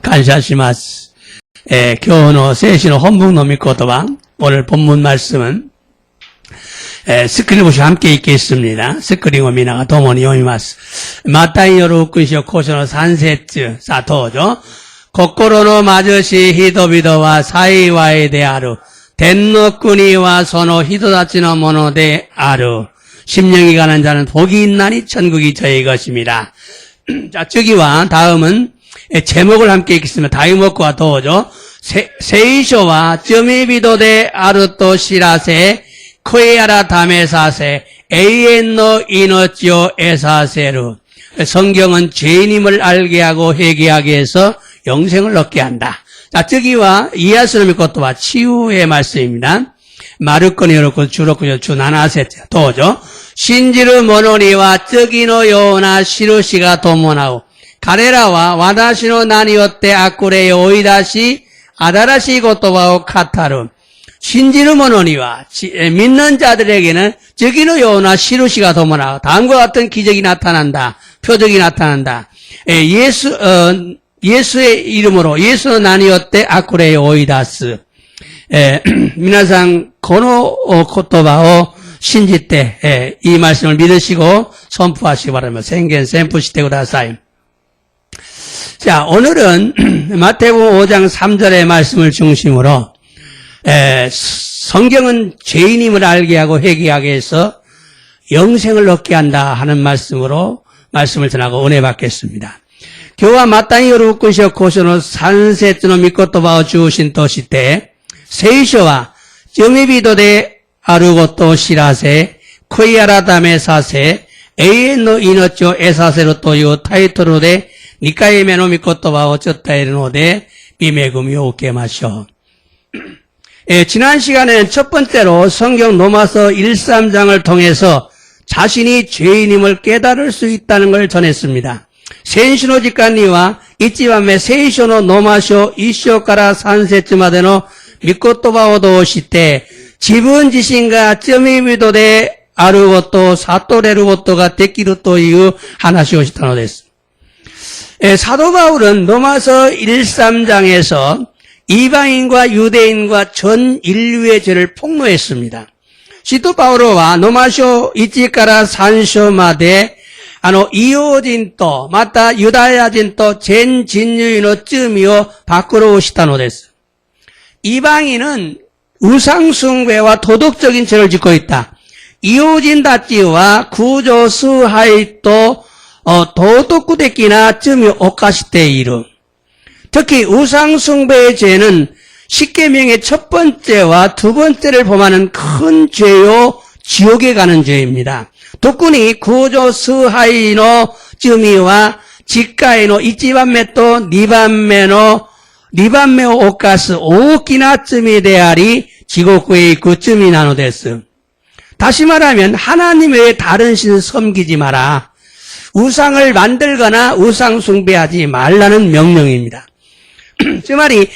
感謝します。今日の聖書の本文の御言葉, 오늘 본문 말씀은 스크린 보시고 함께 읽겠습니다. 스크린を見ながら共に読みます。マタイの6章5章の3節、さあどうぞ。心の貧しい人々は幸いである。天の国はその人たちのものである. 심령이 가난 자는 복이 있나니 천국이 저의 것입니다. 자, 저기와 다음은 제목을 함께 읽겠습니다. 다이목과 도죠. 세이쇼와 쩌미비도데 아르토 시라세 코에아라 다메사세 에이엔노 이노치오 에사세루. 성경은 죄인임을 알게 하고 회개하게 해서 영생을 얻게 한다. 자, 저기와 이하스노미 것도와 치유의 말씀입니다. 마르코니 요렇고 주로쿠요 주나나세트 도죠. 신지르 모노니와 쩌기노 요나 시루시가 도모나오. 가레라와 와다시노 나니오떼 아쿠레 오이다시 아다라시 고토바오 카타루. 신지르 모노니와 믿는 자들에게는 쩌기노 요나 시루시가 도모나오. 다음과 같은 기적이 나타난다. 표적이 나타난다. 예수의 이름으로 예수 나니오떼 아쿠레 오이다스. 皆さんこの言葉を信じて、이 말씀을 믿으시고 선포하시기 바랍니다.宣言, 선포してください. 자, 오늘은 마태복음 5장 3절의 말씀을 중심으로 성경은 죄인임을 알게 하고 회개하게 해서 영생을 얻게 한다 하는 말씀으로 말씀을 전하고 은혜 받겠습니다. 今日はマタイの6章5章の3節の御言葉を中心として、聖書は罪人であることを知らせ、悔い改めさせ、永遠の命を得させるというタイトルで2回目の御言葉を伝えるので、御恵みを受けましょう。 지난 시간에는 첫 번째로 성경 로마서 1~3장을 통해서 자신이 죄인임을 깨달을 수 있다는 걸 전했습니다. 先週の時間には1番目聖書のロマ書1章から3節までの御言葉を通して、自分自身が罪人であることを悟れることができるという話をしたのです。사도 바울은 로마서 1~3장에서 이방인과 유대인과 전 인류의 죄를 폭로했습니다. 시도 바울은 로마서 1から3章まで異邦人とまたユダヤ人と全人類の罪を暴露したのです。 이방인은 우상숭배와 도덕적인 죄를 짓고 있다. 이호진다치와 구조 수하이또 도덕구대기나 쯤이 오카시테 이루. 특히 우상숭배의 죄는 십계명의 첫 번째와 두 번째를 범하는 큰 죄요 지옥에 가는 죄입니다. 독군이 구조 수하이노 쯤이와 직가이노 이치반메또 니반메노 니반메오 오카스 오키나 쯤이 대하리 지옥구에 있고 쯤이 나노데스. 다시 말하면 하나님 외에 다른 신 섬기지 마라. 우상을 만들거나 우상 숭배하지 말라는 명령입니다. 그 말이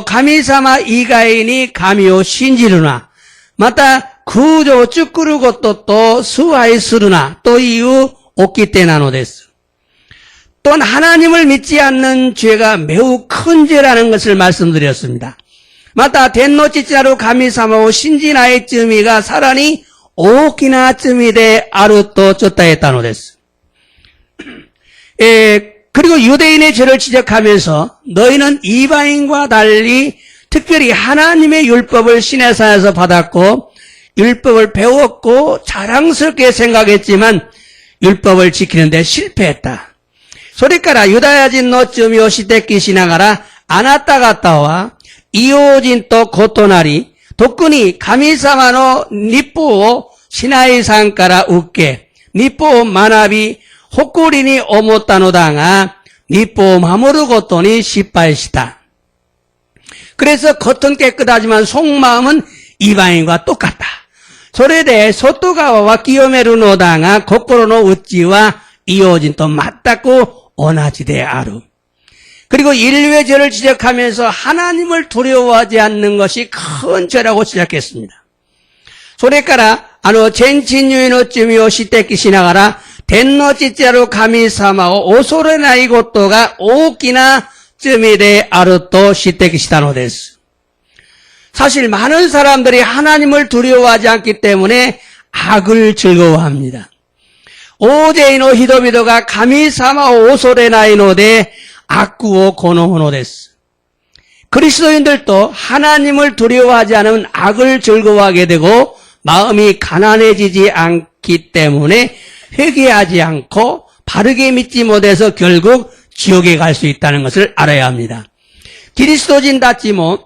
가미사마 이가인이 가미오 신지르나 마타 구조 쭈꾸르 것도 또 수하이스르나 또 이유 오키테 나노데스. 또한 하나님을 믿지 않는 죄가 매우 큰 죄라는 것을 말씀드렸습니다. 마타 덴노치치나루 가미사마오 신지나의 쯤이가 사라니 오키나 쯤이데 아루토 쫓다했다노데스. 그리고 유대인의 죄를 지적하면서 너희는 이방인과 달리 특별히 하나님의 율법을 시내사에서 받았고 율법을 배웠고 자랑스럽게 생각했지만 율법을 지키는데 실패했다. それからユダヤ人の罪を指摘しながら、あなた方は異邦人と異なり、特に神様の律法をシナイ山から受け、律法を学び、誇りに思ったのだが、律法を守ることに失敗した。 그래서 겉은 깨끗하지만 속마음은 이방인과 똑같다. それで外側は清めるのだが、心の内は異邦人と全く同じである. 그리고 인류의 죄를 지적하면서 하나님을 두려워하지 않는 것이 큰 죄라고 지적했습니다. それから全人類の罪を指摘しながら天の父なる神様を恐れないことが大きな 쯤이데 아르또 시테키시다노데스. 사실 많은 사람들이 하나님을 두려워하지 않기 때문에 악을 즐거워합니다. 오제이노 히도비도가 가미사마 오소레나이노데 악구오 고노호노데스. 그리스도인들도 하나님을 두려워하지 않으면 악을 즐거워하게 되고 마음이 가난해지지 않기 때문에 회개하지 않고 바르게 믿지 못해서 결국 지옥에 갈 수 있다는 것을 알아야 합니다. 그리스도진 다치모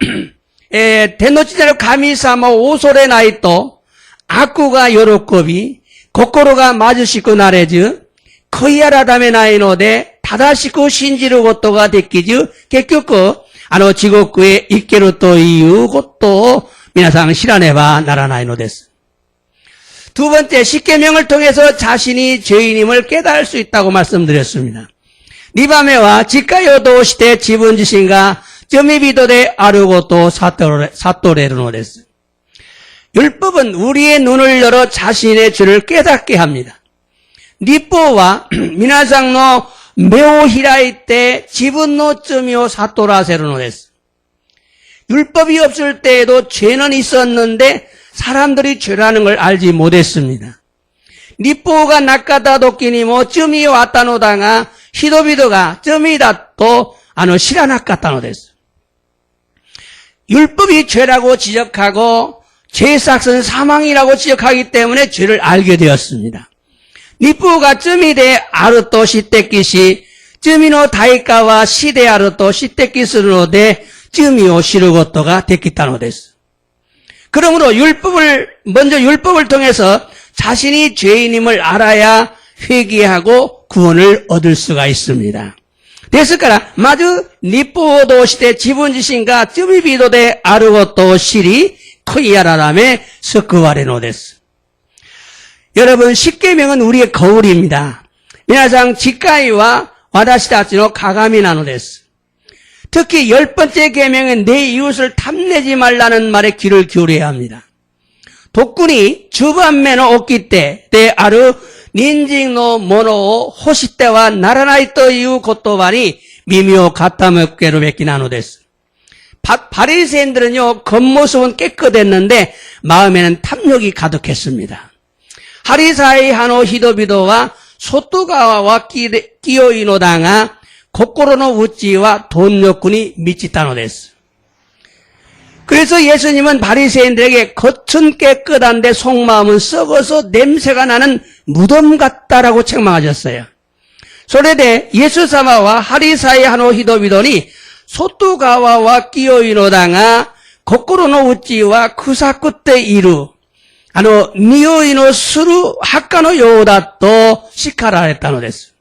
데노치자로 가미사마 오소레 나이또 악구가 요로코비 고코로가 마주시고 나레즈 코이아라다메 나이노데 다다시고 신지루 고토가 데키즈結局地獄へ行けるということを皆さん知らねばならないのです。 두 번째, 십계명을 통해서 자신이 죄인임을 깨달을 수 있다고 말씀드렸습니다. 니바메와 지카요 도시대 지분 지신가 점이비도데 아르고도 사토레르노 데스. 율법은 우리의 눈을 열어 자신의 죄를 깨닫게 합니다. 니뽀와 미나상노 매우 히라이 때 지분노 쯤이요 사토라세르노 데스. 율법이 없을 때에도 죄는 있었는데 사람들이 죄라는 걸 알지 못했습니다. 니뽀가 낙가다 도끼니모 쯤이 왔다노다가 히도비도가 쯤이다 또 시라낙가다노 데스. 율법이 죄라고 지적하고 죄삭은 사망이라고 지적하기 때문에 죄를 알게 되었습니다. 니뽀가 쯤이데 아르토 시테키시 쯤이노 다이카와 시데 아르토 시테키스노데 쯤이오 시르고토가 데키타노 데스. 그러므로 먼저 율법을 통해서 자신이 죄인임을 알아야 회개하고 구원을 얻을 수가 있습니다. ですから、まず、立法を通して自分自身が罪人であることを知り、悔い改め、救われるのです。 여러분, 십계명은 우리의 거울입니다. 皆さん、次回は私たちの鏡なのです。 특히 10번째 계명은 내 이웃을 탐내지 말라는 말에 귀를 기울여야 합니다. 독군이 주반매노 오키 때, 때 아르 닌징노 모노 호시 때와 나라나이 또 이유 고토바니 미묘 가타먹게로 맺기나노데스. 바리새인들은요, 겉모습은 깨끗했는데 마음에는 탐욕이 가득했습니다. 하리사이 하노 히도비도와 소뚜가와와 끼요이노다가 고코로노 우찌와 돈욕군이 미치다노데스. 그래서 예수님은 바리새인들에게 겉은 깨끗한데 속마음은 썩어서 냄새가 나는 무덤 같다라고 책망하셨어요. 소래대 예수사마와 하리사이 하노 히도비도니 소뚜가와와 끼요이노다가 고코로노 우찌와 쿠사쿠테 이루 니오이노 수루 학가노 요다또 시카라했다노데스.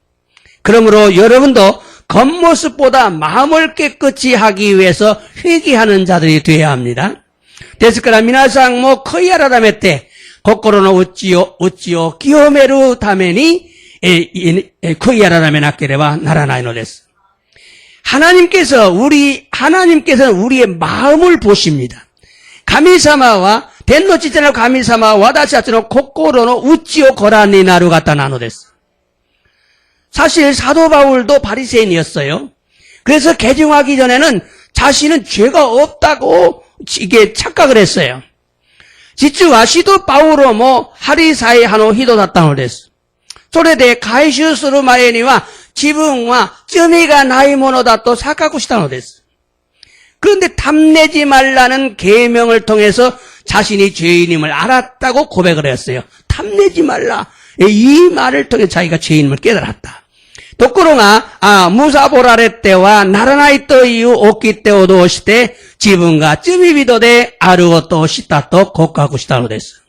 그러므로 여러분도 겉모습보다 마음을 깨끗이 하기 위해서 회개하는 자들이 되어야 합니다. ですから皆さんも悔い改めて心の内を清めるために悔い改めなければならないのです。 하나님께서는 우리의 마음을 보십니다. 가미사마와 덴노치자노 가미사마 와다시아츠노 코코로노 우찌오 고라니 나루 가타 나노 데스. 사실 사도 바울도 바리새인이었어요. 그래서 개종하기 전에는 자신은 죄가 없다고 이게 착각을 했어요. 지츠와 시도 바울로 하리사이 하노 히도 다타노 데스. それで回収する前には自分は罪がないものだと錯覚したのです. 그런데 탐내지 말라는 계명을 통해서 자신이 죄인임을 알았다고 고백을 했어요. 탐내지 말라. 이 말을 통해 자기가 죄인임을 깨달았다. ところが、ムサボられてはならないという掟を通して、自分が罪人であることをしたと告白したのです.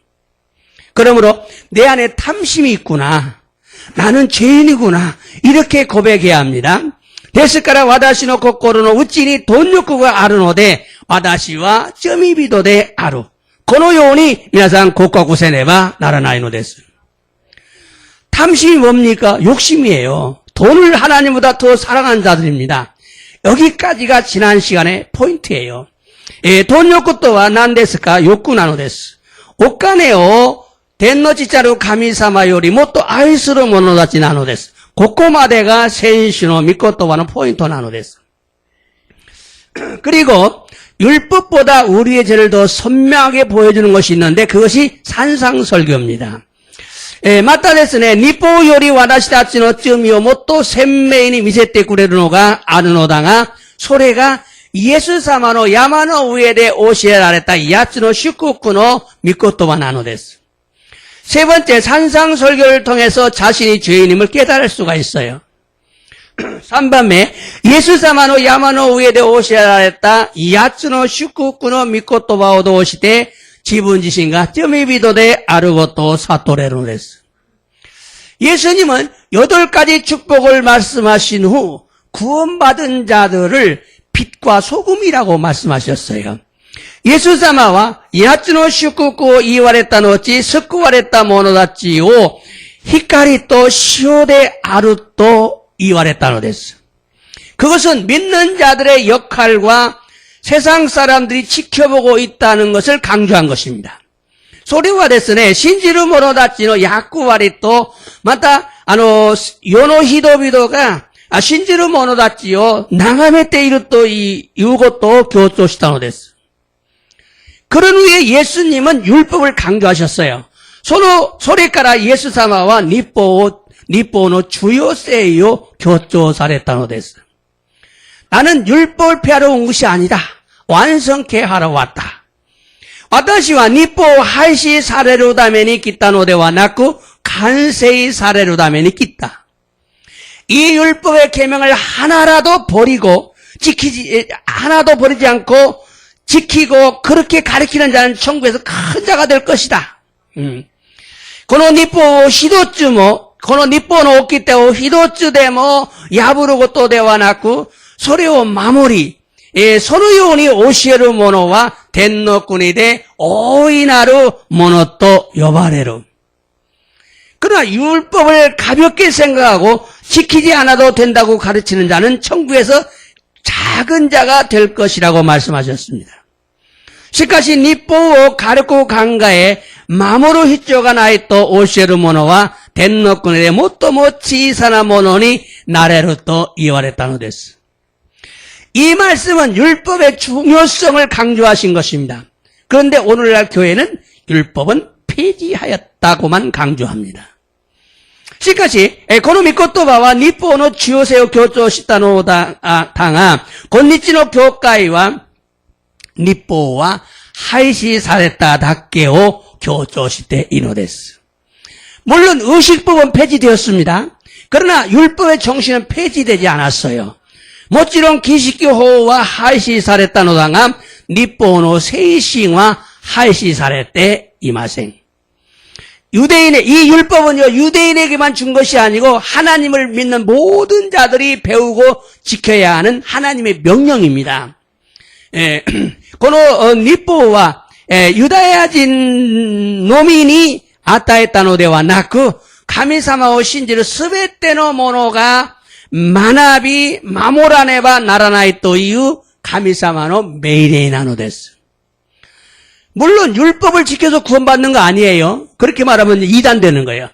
그러므로 내 안에 탐심이 있구나. 나는 죄인이구나. 이렇게 고백해야 합니다. ですから私の心の内に貪欲があるので、私は罪人である。このように皆さん告白せねばならないのです. 탐심이 뭡니까? 욕심이에요. 돈을 하나님보다 더 사랑하는 자들입니다. 여기까지가 지난 시간의 포인트예요. 돈 욕구 또한何ですか? 욕구なのです. お金を天の父なる神様よりもっと愛する者たちなのです。ここまでが先週の御言葉のポイントなのです。 그리고 율법보다 우리의 죄를 더 선명하게 보여주는 것이 있는데 그것이 산상설교입니다. またですね、日報より私たちの罪をもっと鮮明に見せてくれるのがあるのだが、それがイエス様の山の上で教えられた8つの祝福の御言葉なのです。 세 번째, 산상설교를 통해서 자신이 죄인임을 깨달을 수가 있어요. 3番目、 예수様の山の上で教えられた8つの祝福の御言葉を通して、自分自身が罪人であることを悟れるのです. 예수님은 8가지 축복을 말씀하신 후 구원받은 자들을 빛과 소금이라고 말씀하셨어요. イエス様は8つの祝福を言われた後、救われた者たちを光と塩であると言われたのです. 그것은 믿는 자들의 역할과 세상 사람들이 지켜보고 있다는 것을 강조한 것입니다. それはですね、信じる者たちの役割と、また、世の人々が、信じる者たちを眺めているということを強調したのです. 그런 후에 예수님은 율법을 강조하셨어요. それからイエス様は日報の重要性を強調されたのです. 나는 율법을 폐하러 온 것이 아니다. 완성케 하러 왔다. 私は日報を廃止されるために来たのではなく完成されるために来た. 이 율법의 계명을 하나도 버리지 않고 지키고 그렇게 가르치는 자는 천국에서 큰 자가 될 것이다. この日報を一つも、この日報の掟を一つでも破ることではなく、それを守り、そのように教える者は天の国で大いなる者と呼ばれる. 그러나 율법을 가볍게 생각하고 지키지 않아도 된다고 가르치는 자는 천국에서 작은 자가 될 것이라고 말씀하셨습니다. しかし日報を軽く考え守る必要がないと教える者は天の国で最も小さなものになれると言われたのです. 이 말씀은 율법의 중요성을 강조하신 것입니다. 그런데 오늘날 교회는 율법은 폐지하였다고만 강조합니다. しかし、この御言葉は日報の重要性を強調したのだが、今日の教会は日報は廃止されただけを強調しているのです. 물론 의식법은 폐지되었습니다. 그러나 율법의 정신은 폐지되지 않았어요. もちろん儀式法は廃止されたのだが、日報の精神は廃止されていません. 이 율법은요, 유대인에게만 준 것이 아니고 하나님을 믿는 모든 자들이 배우고 지켜야 하는 하나님의 명령입니다. この日報はユダヤ人のみに与えたのではなく、神様を信じるすべての者が学び守らねばならないという神様の命令なのです. 물론 율법을 지켜서 구원받는 거 아니에요. 그렇게 말하면 이단되는 거예요.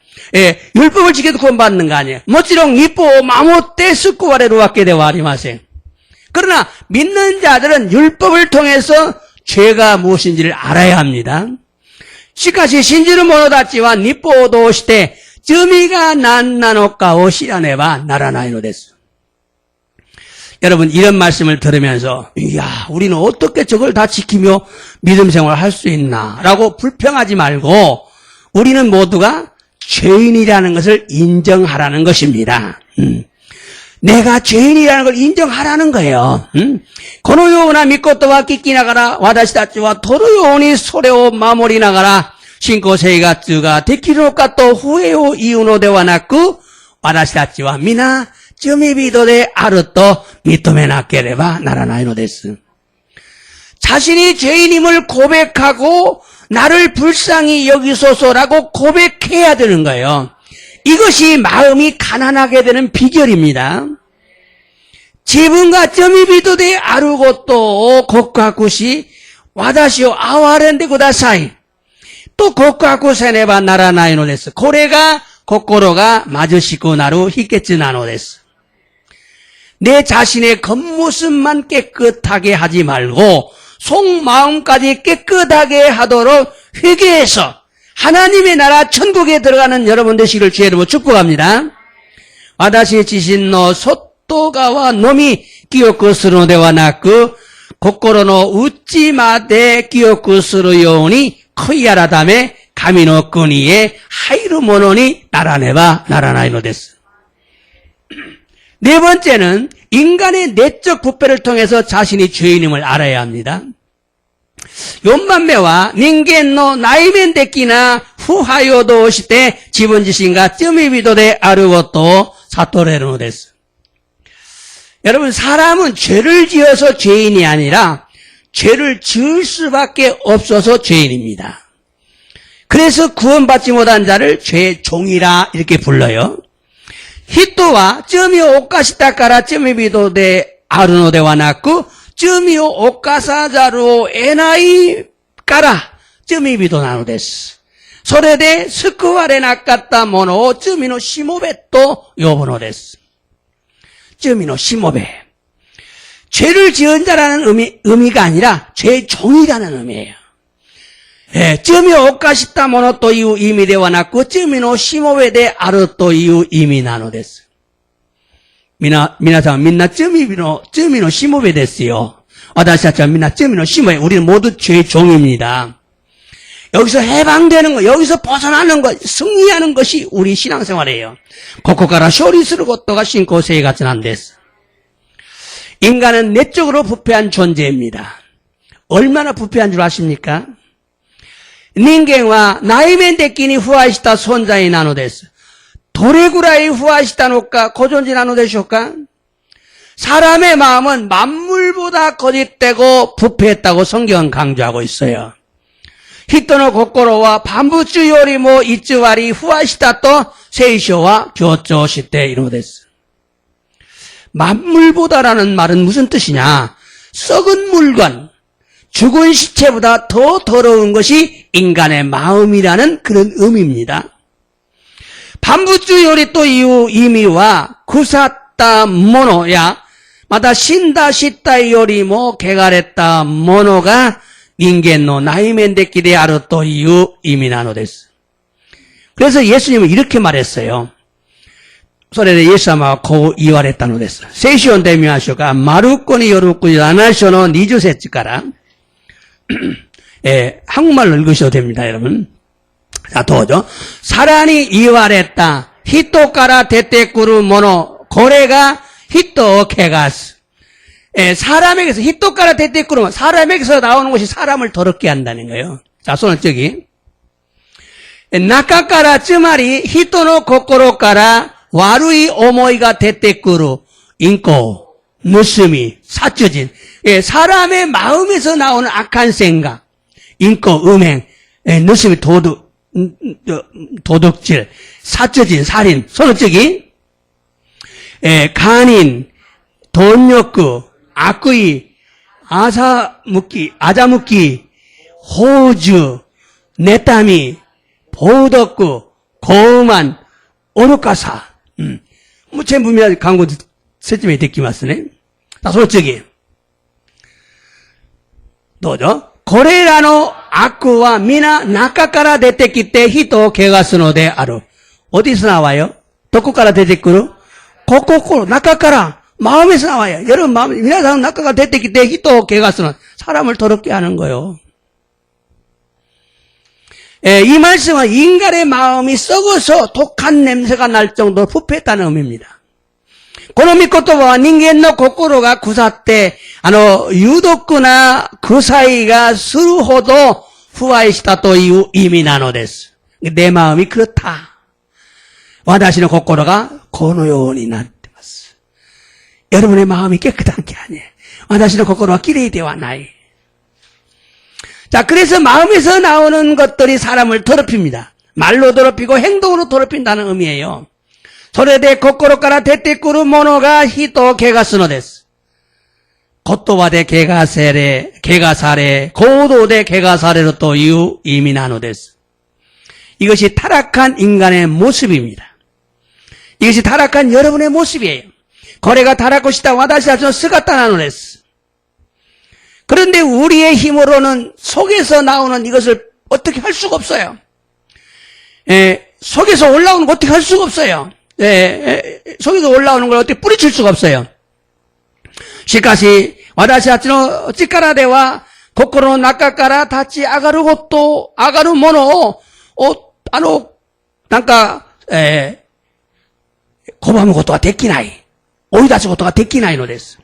율법을 지켜서 구원받는 거 아니에요. もちろん日報を守って救われるわけではありません. 그러나 믿는 자들은 율법을 통해서 죄가 무엇인지를 알아야 합니다. しかし信じる者たちは日報を通して罪が何なのかを知らねばならないのです. 여러분, 이런 말씀을 들으면서 이야, 우리는 어떻게 저걸 다 지키며 믿음 생활을 할 수 있나 라고 불평하지 말고 우리는 모두가 죄인이라는 것을 인정하라는 것입니다. 내가 죄인이라는 걸 인정하라는 거예요. このような御言葉を聞きながら私たちはどのようにそれを守りながら信仰生活ができるのかと不平を言うのではなく、私たちは皆罪人であると認めなければならないのです. 자신이 죄인임을 고백하고 나를 불쌍히 여기소서라고 고백해야 되는 거예요. 이것이 마음이 가난하게 되는 비결입니다. 自分が罪人であることを告白し、私を憐れんでくださいと告白せねばならないのです。これが心が貧しくなる秘訣なのです。내 자신의 겉모습만 깨끗하게 하지 말고 속마음까지 깨끗하게 하도록 회개해서 하나님의 나라 천국에 들어가는 여러분 되시기를 주의 이름으로 축복합니다. 와다시 지신노 소토가와 놈이 기억고 스르노데와 나그 고코로노 웃지마데 기억고 스르요니 커이야라다메 가미노 끄니에 하이르모노니 나라네바 나라나이노 데스. 네 번째는 인간의 내적 부패를 통해서 자신이 죄인임을 알아야 합니다. 연만매와 닌겐노 나이멘 데끼나 후하요도 시대 지분지신가 쯤이비도데 아르고또 사토레르노 데스. 여러분, 사람은 죄를 지어서 죄인이 아니라 죄를 지을 수밖에 없어서 죄인입니다. 그래서 구원받지 못한 자를 죄의 종이라 이렇게 불러요. 히토와 쯔미오 오카시타카라 쯔미비도데 아르노데와 나쿠 쯔미오 오카사자로 에나이 까라 쯔미비도 나노데스. 소레데 스쿠와레 나까타 모노 쯔미노 시모베또 요보노데스. 쯔미노 시모베. 죄를 지은 자라는 의미가 아니라 죄의 종이라는 의미예요. 예, 쯔미오 오카시타 모노 또 이유 이미데와 나쿠 쯔미노 시모베데 아르 또 이유 이미 나노데스. 미나상 민나 쯔미노 시모베 됐어요. 와다시아차 민나 쯔미노 시모베. 우리는 모두 죄의 종입니다. 여기서 해방되는 것, 여기서 벗어나는 것, 승리하는 것이 우리 신앙생활이에요. 고코가라 쇼리스르 것도가 신고세에 같은 한 데스. 인간은 내적으로 부패한 존재입니다. 얼마나 부패한 줄 아십니까? 닌겐와 나이멘 데끼니 후아시타 손자이 나노데스. 도레구라이 후아시타 노까 고존지 나노데쇼까? 사람의 마음은 만물보다 거짓되고 부패했다고 성경은 강조하고 있어요. 히토노 고코로와 반부주 요리모 이츠와리 후아시타 또 세이쇼와 교조 시대 이노데스. 만물보다라는 말은 무슨 뜻이냐? 썩은 물건, 죽은 시체보다 더 더러운 것이 인간의 마음이라는 그런 의미입니다. 반부주 요리 또 이유 이미와 구사타 모노야 마다 신다 시타 요리모 개가랬다 모노가 닌겐노 나이멘데끼리 아르 또 이유 이미나노데스. 그래서 예수님은 이렇게 말했어요. 소레데 예수様はこう言われたのです。聖書を読んでみましょうか。マルコによる7章の20節から 예, 한국말로 읽으셔도 됩니다, 여러분. 자, 도죠. 사람이 이와랬다. 히토카라 데테쿠르 모노 고래가 히토 케가스. 예, 사람에게서 히토카라 데테쿠르 사람에게서 나오는 것이 사람을 더럽게 한다는 거예요. 자, 손을 저기. 나카카라 쯔마리 히토노 코코로카라 와루이 오모이가 데테쿠르 인코 누스미 사처진. 예, 사람의 마음에서 나오는 악한 생각, 인코 음행, 예, 누스미 도둑질, 사처진 살인, 손어쩌기, 예, 간인, 돈욕구, 악귀, 아자묵기, 호주, 내땀이, 보덕구, 고음한, 오르카사. 뭐, 전부 광고 세점에 듣기마스네. 자, 솔직히. 도죠? 고레라노 아쿠와 미나 나카카라 데테키 때 히토 개가스노데 아루. 어디서 나와요? 도쿠카라 데테쿠루? 고코코로, 나카카라. 마음에서 나와요. 여러분 마음에, 미나상 나카카라 데테키 때 히토 개가스노. 사람을 더럽게 하는 거요. 예, 이 말씀은 인간의 마음이 썩어서 독한 냄새가 날 정도로 부패했다는 의미입니다. この御言葉は人間の心が腐って、有毒な臭いがするほど腐敗したという意味なのです。내 마음이 그렇다. 私の心がこのようになってます. 여러분의 마음이 깨끗한 게 아니에요. 私の心はきれいではない. 자, 그래서 마음에서 나오는 것들이 사람을 더럽힙니다. 말로 더럽히고 행동으로 더럽힌다는 의미예요. 소레데 코코로카라 데테쿠르 모노가 히토 개가스노데스. 고토와데 개가사레, 고도데 개가사레로 또 유 이미나노데스. 이것이 타락한 인간의 모습입니다. 이것이 타락한 여러분의 모습이에요. これがたらこした私たちの姿なのです。 그런데 우리의 힘으로는 속에서 나오는 이것을 어떻게 할 수가 없어요. 속에서 올라오는 거 어떻게 할 수가 없어요. 속에서 올라오는 걸 어떻게 뿌리칠 수가 없어요. しかし私たちの力では心の中から立ち上がること上がるものをなんか拒むことはできない。追い出すことができないのです。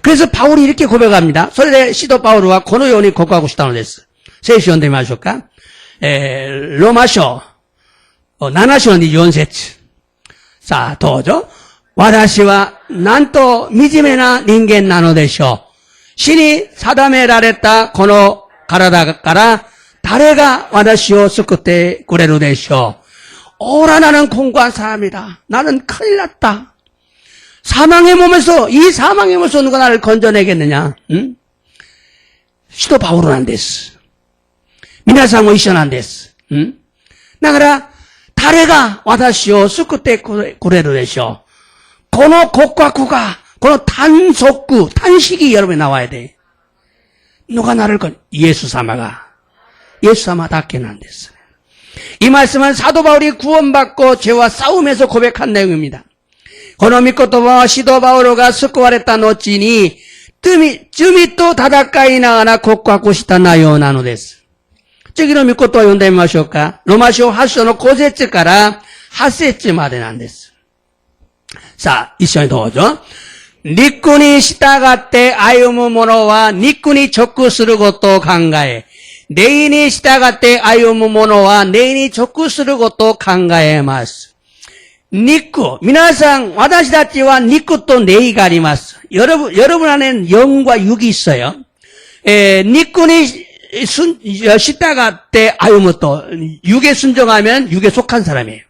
그래서 바울이 이렇게 고백합니다. それで 시도 바울은 このように告白したのです。聖書読んでみましょうか。ローマ書7章24節。さあ、どうぞ。私はなんと惨めな人間なのでしょう。死に定められたこの体から誰が私を救ってくれるでしょう。오라 나는 공고한 사람이다. 나는 큰일 났다. 사망의 몸에서 이 사망의 몸에서 누가 나를 건져내겠느냐? 응? 시도 바울은 안 됐어. 皆さんも一緒なんです。응? だから誰が私を救ってくれるでしょう。この告白がこの탄식이 여러분에 나와야 돼. 누가 나를 예수 사마가 예수 사마답게 난 됐어. 이 말씀은 사도 바울이 구원받고 죄와 싸움에서 고백한 내용입니다. この御言葉は使徒パウロが救われた後に罪と戦いながら告白した内容なのです。次の御言葉を読んでみましょうか。ローマ書8章の5節から8節までなんです。さあ、一緒にどうぞ。肉に従って歩む者は肉に直することを考え、霊に従って歩む者は霊に直することを考えます。肉、皆さん、私たちは肉と霊があります。여러분 안에는 영과 육이 있어요.肉に従って歩むと、육에 순종하면 육에 속한 사람이에요.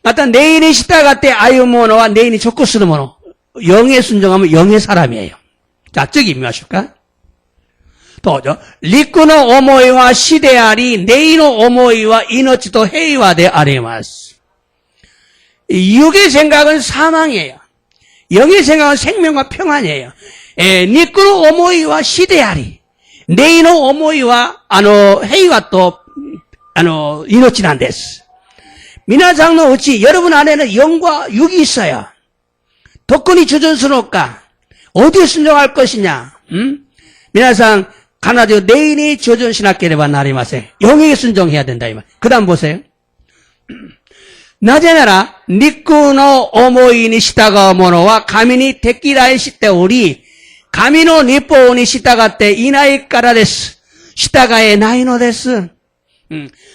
마찬霊に従って歩む者は霊に直する者。 영에 순종하면 영의 사람이에요. 자, 저기見ましょうか. 도저. 陸の思いは死であり、霊の思いは命と平和であります. 육의 생각은 사망이에요. 영의 생각은 생명과 평안이에요. 陸の思いは死であり、霊の思いは平和と命なんです. 皆さんのうち 여러분 안에는 영과 육이 있어요. どこに주전스러울까? 어디에 순종할 것이냐?皆さん, 가나죠. 내인이 주전시나게레바 나리마세. 영에게 순종해야 된다, 이 말. 그 다음 보세요. 나제나라, 니쿠노 오모이니 시타가 모노와 가미니 데키라이 시테오리, 가미노 니포오니 시타가테 이나이 까라데스. 시타가에 나이노 데스.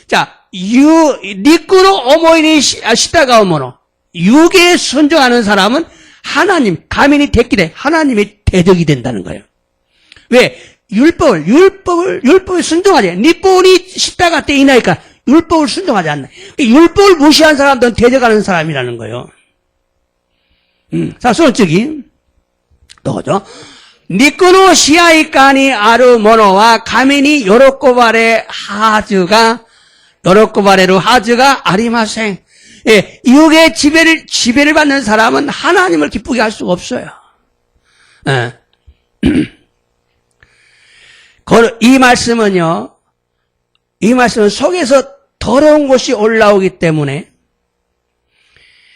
자, 니쿠노 오모이니 시타가 모노. 육에 순종하는 사람은 하나님, 가민이 됐기래 하나님의 대적이 된다는 거예요. 왜? 율법을 순종하지. 니뽀니 시다가 때 이나니까 율법을 순종하지 않나. 율법을 무시한 사람들은 대적하는 사람이라는 거예요. 자, 솔직히, 또죠. 니꾸노 시아이까니 아르 모노와 가민이 요로코바레 요로코바레루 하즈가 아리마생. 예, 육의 지배를 받는 사람은 하나님을 기쁘게 할 수가 없어요. 예. 이 말씀은 속에서 더러운 것이 올라오기 때문에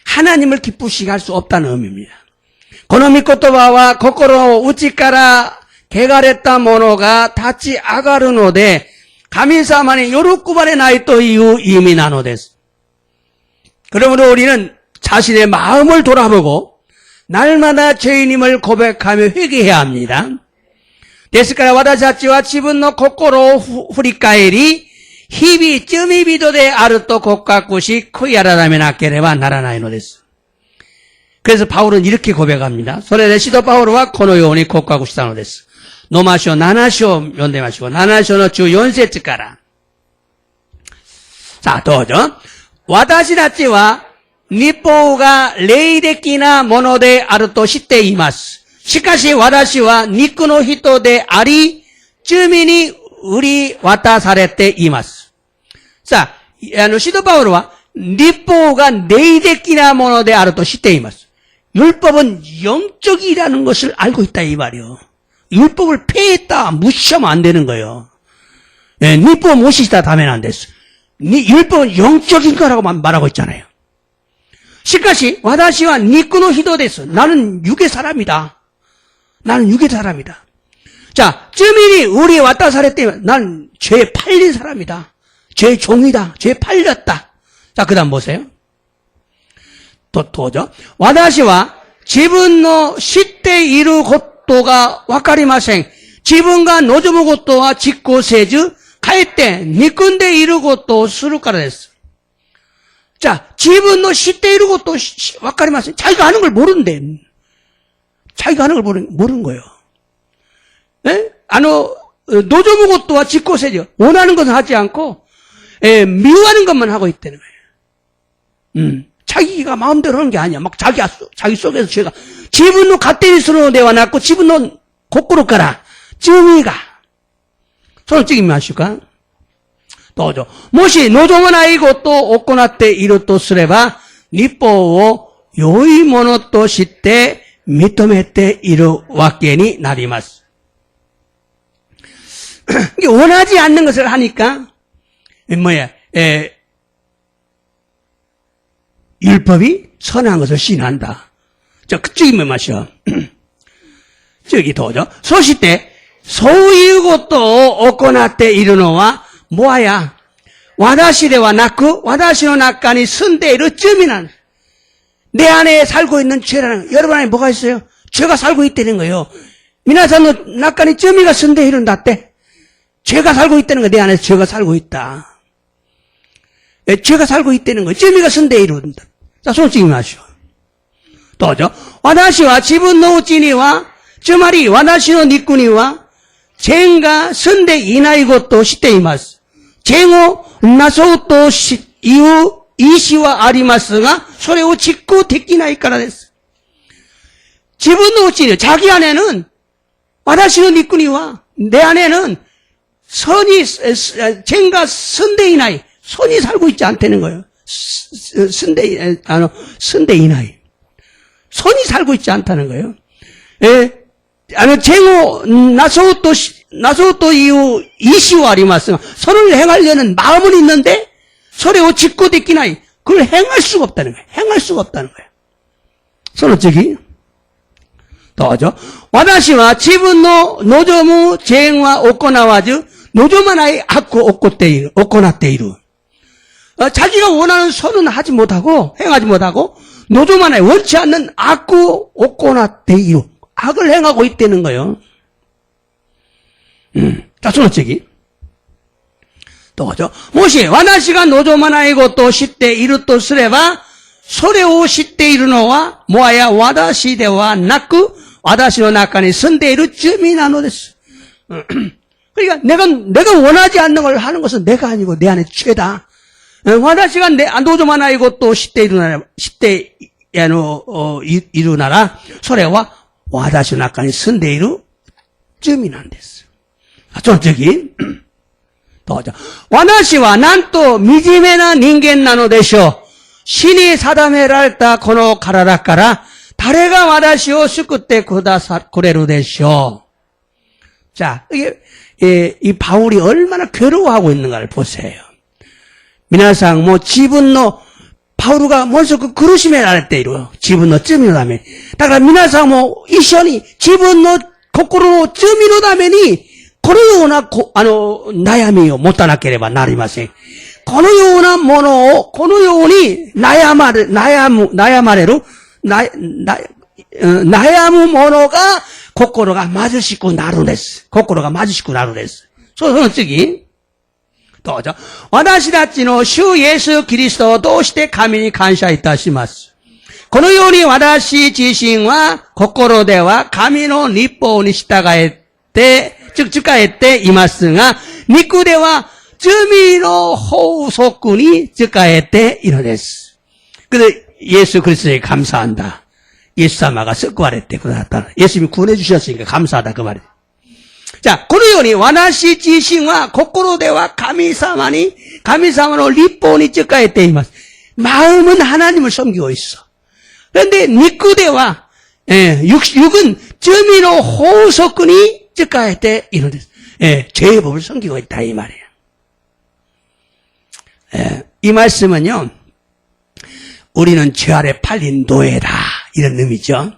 하나님을 기쁘시게 할 수 없다는 의미입니다. この御言葉は心を内から汚れたものが立ち上がるので、神様に喜ばれないという意味なのです. 그러므로 우리는 자신의 마음을 돌아보고 날마다 죄인임을 고백하며 회개해야 합니다. ですから私たちは自分の心を振り返り、日々罪人であると告白し、悔い改めなければならないのです. 그래서 바울은 이렇게 고백합니다. それで使徒パウロはこのように告白したのです. 로마서 7章読んでみましょう. 7章の14節から. 자, どうぞ. 私たちは立法が霊的なものであると知っています。しかし私は肉の人であり、罪に売り渡されています。さあ、使徒パウロは立法が霊的なものであると知っています。 율법은 영적이라는 것을 알고 있다 이 말이요. 율법을 폐했다 무시하면 안 되는 거예요. 예, 율법 무시했다 하면 안 됐어. 율법은 영적인 거라고만 말하고 있잖아요. 시카시 와다시와 니꾸노 히도데스. 나는 육의 사람이다. 나는 육의 사람이다. 자, 쯔민이 우리에 왔다 살았다면 나는 죄에 팔린 사람이다. 죄의 종이다. 죄에 팔렸다. 자, 그 다음 보세요. 도죠. 와다시와 지분노 시대 이루 고토가 와카리마생. 지분과 노조무 고토와 직고 세즈 가에때 니꾼데 이루 고토 수루까라 됐어. 자, 지분노 시대 이루 고토 와카리마생. 자기가 하는 걸 모른대. 자기가 하는 걸 모르는 거예요. 예? 노조무 고토와 직고 세즈. 원하는 것은 하지 않고, 미워하는 것만 하고 있다는 거예요. 자기가 마음대로 하는 게 아니야. 막 자기 속에서 죄가. 지분노 갓데리스로 내와놨고, 지분노 거꾸로 가라. 쯔미가. 손을 찍으면 하실까? 또죠. 모시 노조만 아이고 또 오코나테 이루 또 쓰레바, 니뽀오 요이모노 또 시때 미토메테 이루 와케니 나리마스. 이게 원하지 않는 것을 하니까, 율법이 선한 것을 신한다. 그쪽이면 마셔. 저기 도죠. 소시때, 소유고또 오코나테 이르노와 뭐야? 와다시레와 나쿠, 와다시노 낙간이 선대로 쯤이난. 내 안에 살고 있는 죄라는, 여러분 안에 뭐가 있어요? 죄가 살고 있다는 거예요. 미나산노 낙간이 쯤이가 선대 이룬다때. 죄가 살고 있다는 거, 내 안에 죄가 살고 있다. 죄가 살고 있다는 거, 쯤이가 선대 이룬다. 자, 손 찍으면 하시오. 또죠. 와다시와 지분 노우찌니와, 쯔마리 와다시노 니꾸니와, 쟁가 선대 이나이고 또 시대이마스. 쟁오 나소우 또 이후 이시와 아리마스가 소레오 직구 데끼나이까라 됐어. 지분 노우찌니, 자기 안에는 와다시노 니꾸니와, 내 안에는 쟁가 선대 이나이, 선이 살고 있지 않다는 거예요. 선대 이나이. 선이 살고 있지 않다는 거예요. 쟁오, 나소우 또 이후 이시와 아리마스. 선을 행하려는 마음은 있는데, 소레오 직고 데끼나이. 그걸 행할 수가 없다는 거예요. 행할 수가 없다는 거예요. 손을 찍기. 또죠. 와다시와 지분노, 노조무, 쟁와 오코나와즈, 노조만아이 아쿠 오코나테이루. 자기가 원하는 선은 하지 못하고, 행하지 못하고, 노조만아이 원치 않는 아쿠 오코나테이루. 악을 행하고 있다는 거예요. 자, 손을 찍기. 또죠. 모시, 와나시가 노조만 아이고 또 시대 이루 또 쓰레바, 소레오 시대 이루노와, 모아야 와다시대와 나쿠, 와다시노 나카니 선대 이루 쯤이 나노됐어. 그러니까 내가 원하지 않는 걸 하는 것은 내가 아니고 내 안에 죄다. 와다시가 노조만 아이고 또 시대 이루나라, 소레와 와다시노 나카니 선대 이루 쯤이 난댔어. 좀 저기. 또죠. 와나시와 난 또 미지메나 닌겐 나노데쇼. 신이 사다메랄다 코노 카라라까라. 다레가 와다시오 스쿠테 고레루 데쇼. 자, 이 바울이 얼마나 괴로워하고 있는가를 보세요. 미나상 지분노 바울가 먼저 그루시메랄 때이로 지분노 쯤이노다메. 다가 미나상 이션이 지분노 거꾸로 쯤이노다메니 このような、悩みを持たなければなりません。このようなものを、このように悩まれる、悩むものが、心が貧しくなるんです。心が貧しくなるんです。その次。どうぞ。私たちの主イエス・キリストを通して神に感謝いたします。このように私自身は、心では神の律法に従えて、誓いますが、肉では罪の法則に誓えているのです。그래서 예수 그리스도에 감사한다. 예수사마가救われてくださった。 예수님이 구원해 주셨으니까 감사하다 그 말이에요. 자, このように私自身は心では神様の律法に誓えています. 마음은 하나님을 섬기고 있어. 그런데 니꾸데와 육은 점이노 호소꾼이 즉가할 때 이런 죄의 법을 섬기고 있다 이 말이에요. 이 말씀은요, 우리는 죄 아래 팔린 노예다 이런 의미죠.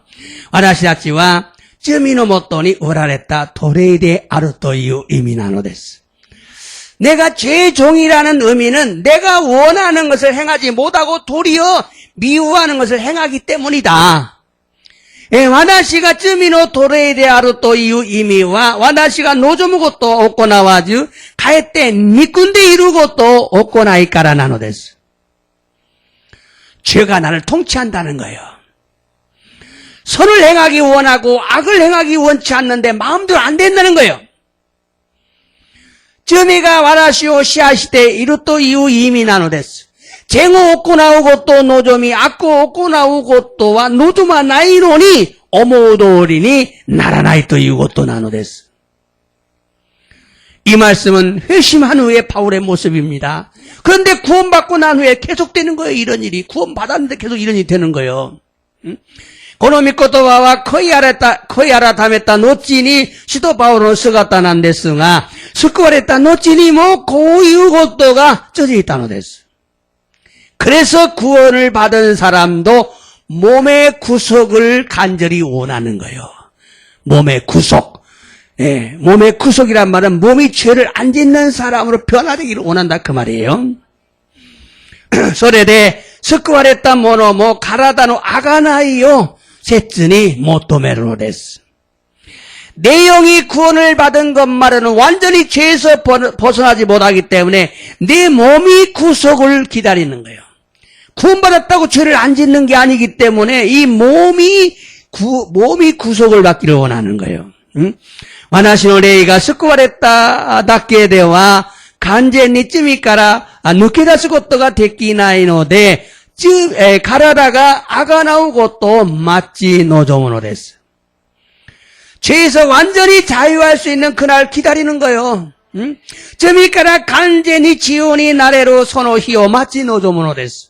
와다시다치와 쯔미노 모토니 오라랬다 도레이데 아르토이유 이미나노데스. 내가 죄종이라는 의미는 내가 원하는 것을 행하지 못하고 도리어 미워하는 것을 행하기 때문이다. 와다시가 쯔미노 도레이데 아르토이유 이미와 와다시가 노조무 것도 오코나와주 가에때 니꾼데 이루 것도 오코나이까라 나노데스. 죄가 나를 통치한다는 거예요. 선을 행하기 원하고 악을 행하기 원치 않는데 마음대로 안 된다는 거예요. 쯔미가 와라시오 시아시대 이루또 이유 이미 나노데스. 쟁오 오고 나오고 또 노조미 악고 오고 나오고 또와 노조마 나이노니 어모도리니 나라나이 또 이유 또 나노데스. 이 말씀은 회심한 후에 바울의 모습입니다. 그런데 구원받고 난 후에 계속되는 거예요. 이런 일이. 구원받았는데 계속 이런 일이 되는 거예요. 고노미코토와와 코이아라 담했다 노찌니 시도 바울은 쓰갔다 난데스가 스쿠와랬다 노찌니 뭐 고유고토가 쪄져 있다노 데스. 그래서 구원을 받은 사람도 몸의 구속을 간절히 원하는 거예요. 몸의 구속. 몸의 구속이란 말은 몸이 죄를 안 짓는 사람으로 변화되기를 원한다 그 말이에요. 소레데 스쿠와랬다 모노모 가라다노 아가나이요 세츠니 모토메르노 데스. 내 영이 구원을 받은 것만으로는 완전히 죄에서 벗어나지 못하기 때문에 내 몸이 구속을 기다리는 거예요. 구원받았다고 죄를 안 짓는 게 아니기 때문에 이 몸이 구속을 받기를 원하는 거예요. 와나시노 레이가 스쿠와랬다 닦게 되와 간제니 쯤이까라 누케다스 것도가 데끼나이노데 가라다가 아가나우 것도 맞지 노조모노 데스. 죄에서 완전히 자유할 수 있는 그날 기다리는 거요. 쯤이까라 간제니 지온이 나래로 소노히오 맞지 노조모노 데스.